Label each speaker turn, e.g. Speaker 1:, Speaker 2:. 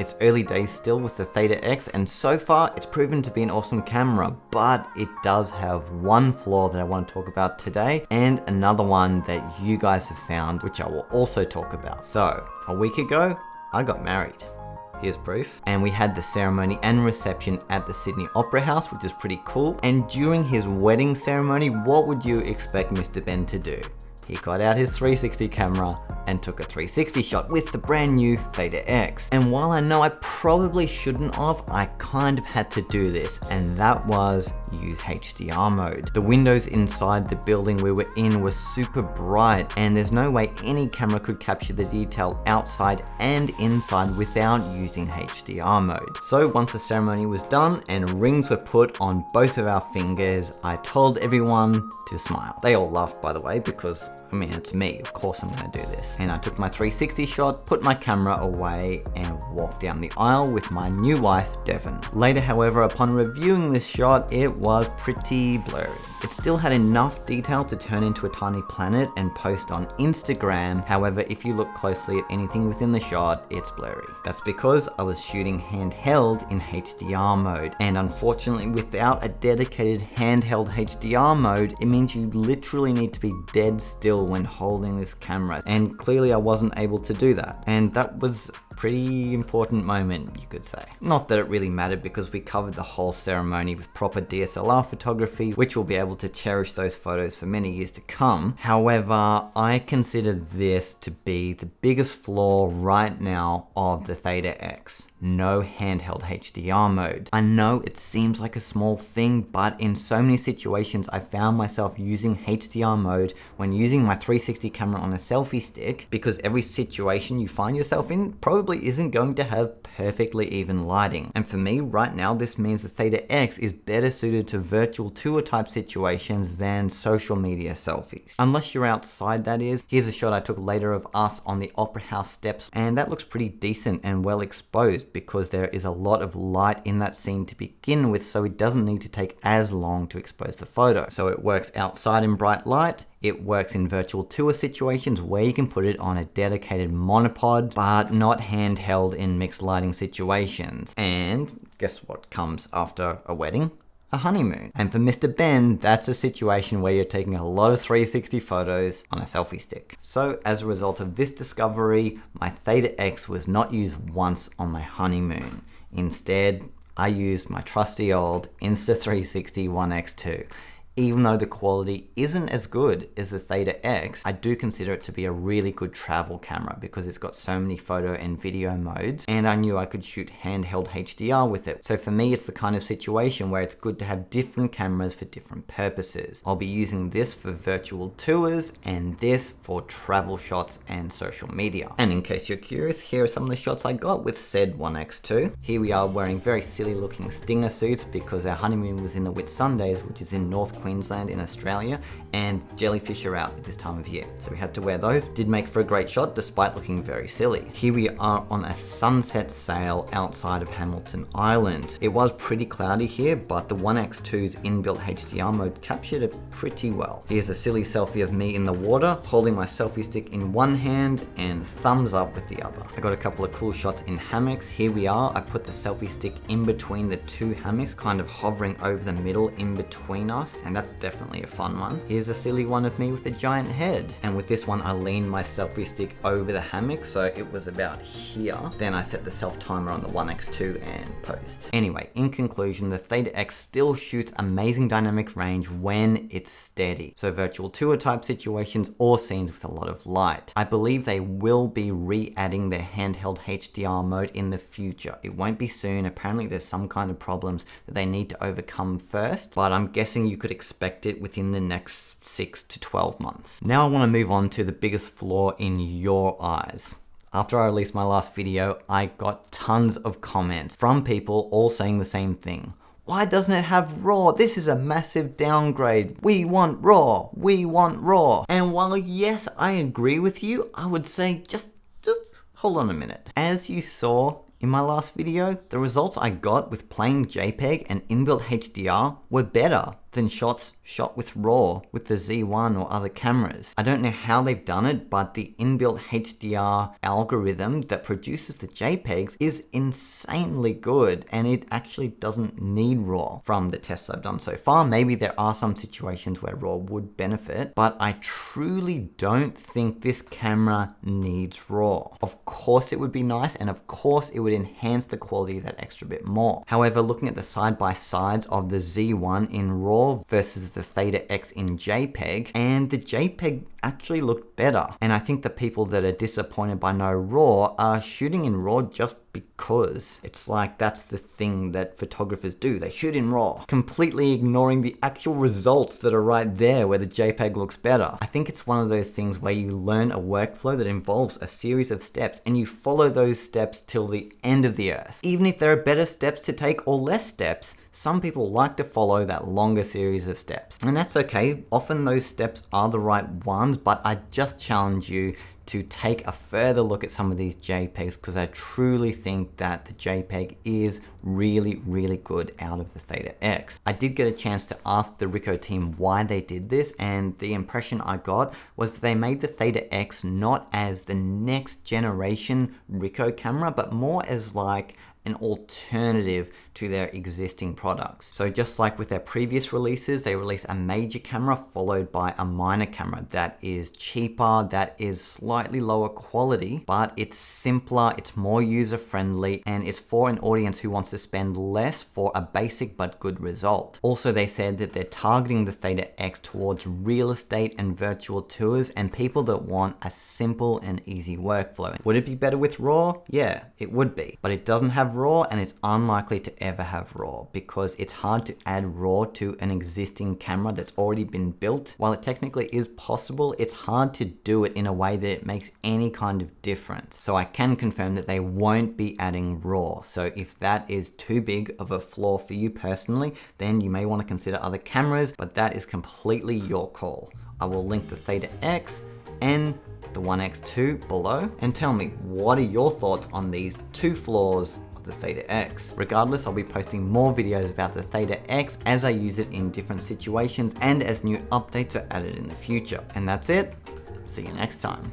Speaker 1: It's early days still with the Theta X, and so far it's proven to be an awesome camera, but it does have one flaw that I want to talk about today, and another one that you guys have found, which I will also talk about. So, a week ago, I got married. Here's proof. And we had the ceremony and reception at the Sydney Opera House, which is pretty cool. And during his wedding ceremony, what would you expect Mr. Ben to do? He got out his 360 camera and took a 360 shot with the brand new Theta X. And while I know I probably shouldn't have, I kind of had to do this, and that was use HDR mode. The windows inside the building we were in were super bright, and there's no way any camera could capture the detail outside and inside without using HDR mode. So once the ceremony was done and rings were put on both of our fingers, I told everyone to smile. They all laughed, by the way, because I mean, it's me, of course I'm gonna do this. And I took my 360 shot, put my camera away, and walked down the aisle with my new wife, Devon. Later, however, upon reviewing this shot, it was pretty blurry. It still had enough detail to turn into a tiny planet and post on Instagram. However, if you look closely at anything within the shot, it's blurry. That's because I was shooting handheld in HDR mode. And unfortunately, without a dedicated handheld HDR mode, it means you literally need to be dead still when holding this camera. And clearly I wasn't able to do that. And that was a pretty important moment, you could say. Not that it really mattered, because we covered the whole ceremony with proper DSLR photography, which we'll be able to cherish those photos for many years to come. However, I consider this to be the biggest flaw right now of the Theta X. No handheld HDR mode. I know it seems like a small thing, but in so many situations I found myself using HDR mode when using my 360 camera on a selfie stick, because every situation you find yourself in probably isn't going to have perfectly even lighting. And for me right now, this means the Theta X is better suited to virtual tour type situations than social media selfies. Unless you're outside, that is. Here's a shot I took later of us on the Opera House steps, and that looks pretty decent and well exposed, because there is a lot of light in that scene to begin with, so it doesn't need to take as long to expose the photo. So it works outside in bright light. It works in virtual tour situations where you can put it on a dedicated monopod, but not handheld in mixed lighting situations. And guess what comes after a wedding? A honeymoon. And for Mr. Ben, that's a situation where you're taking a lot of 360 photos on a selfie stick. So as a result of this discovery, my Theta X was not used once on my honeymoon. Instead, I used my trusty old Insta360 One X2. Even though the quality isn't as good as the Theta X, I do consider it to be a really good travel camera because it's got so many photo and video modes, and I knew I could shoot handheld HDR with it. So for me, it's the kind of situation where it's good to have different cameras for different purposes. I'll be using this for virtual tours and this for travel shots and social media. And in case you're curious, here are some of the shots I got with said One X2. Here we are wearing very silly looking stinger suits because our honeymoon was in the Whitsundays, which is in North Queensland in Australia, and jellyfish are out at this time of year, so we had to wear those. Did make for a great shot despite looking very silly. Here we are on a sunset sail outside of Hamilton Island. It was pretty cloudy here, but the One X2's inbuilt HDR mode captured it pretty well. Here's a silly selfie of me in the water, holding my selfie stick in one hand and thumbs up with the other. I got a couple of cool shots in hammocks. Here we are. I put the selfie stick in between the two hammocks, kind of hovering over the middle in between us, and that's definitely a fun one. Here's a silly one of me with a giant head. And with this one, I leaned my selfie stick over the hammock, so it was about here. Then I set the self timer on the One X2 and posed. Anyway, in conclusion, the Theta X still shoots amazing dynamic range when it's steady. So virtual tour type situations or scenes with a lot of light. I believe they will be re-adding their handheld HDR mode in the future. It won't be soon. Apparently there's some kind of problems that they need to overcome first, but I'm guessing you could expect it within the next 6 to 12 months. Now I want to move on to the biggest flaw in your eyes. After I released my last video, I got tons of comments from people all saying the same thing. Why doesn't it have RAW? This is a massive downgrade. We want RAW. We want RAW. And while yes, I agree with you, I would say just hold on a minute. As you saw in my last video, the results I got with plain JPEG and inbuilt HDR were better than shots shot with RAW with the Z1 or other cameras. I don't know how they've done it, but the inbuilt HDR algorithm that produces the JPEGs is insanely good, and it actually doesn't need RAW from the tests I've done so far. Maybe there are some situations where RAW would benefit, but I truly don't think this camera needs RAW. Of course it would be nice, and of course it would enhance the quality that extra bit more. However, looking at the side-by-sides of the Z1 in RAW versus the Theta X in JPEG, and the JPEG actually looked better. And I think the people that are disappointed by no RAW are shooting in RAW just because it's like that's the thing that photographers do. They shoot in RAW, completely ignoring the actual results that are right there where the JPEG looks better. I think it's one of those things where you learn a workflow that involves a series of steps and you follow those steps till the end of the earth. Even if there are better steps to take or less steps, some people like to follow that longer series of steps. And that's okay. Often those steps are the right ones, but I just challenge you to take a further look at some of these JPEGs, because I truly think that the JPEG is really, really good out of the Theta X. I did get a chance to ask the Ricoh team why they did this, and the impression I got was that they made the Theta X not as the next generation Ricoh camera, but more as like an alternative to their existing products. So just like with their previous releases, they release a major camera followed by a minor camera that is cheaper, that is slightly lower quality, but it's simpler, it's more user-friendly, and it's for an audience who wants to spend less for a basic but good result. Also, they said that they're targeting the Theta X towards real estate and virtual tours and people that want a simple and easy workflow. Would it be better with RAW? Yeah, it would be, but it doesn't have RAW, and it's unlikely to ever have RAW because it's hard to add RAW to an existing camera that's already been built. While it technically is possible, it's hard to do it in a way that it makes any kind of difference. So I can confirm that they won't be adding RAW. So if that is too big of a flaw for you personally, then you may want to consider other cameras, but that is completely your call. I will link the Theta X and the One X2 below, and tell me, what are your thoughts on these two flaws of the Theta X? Regardless, I'll be posting more videos about the Theta X as I use it in different situations and as new updates are added in the future. And that's it. See you next time.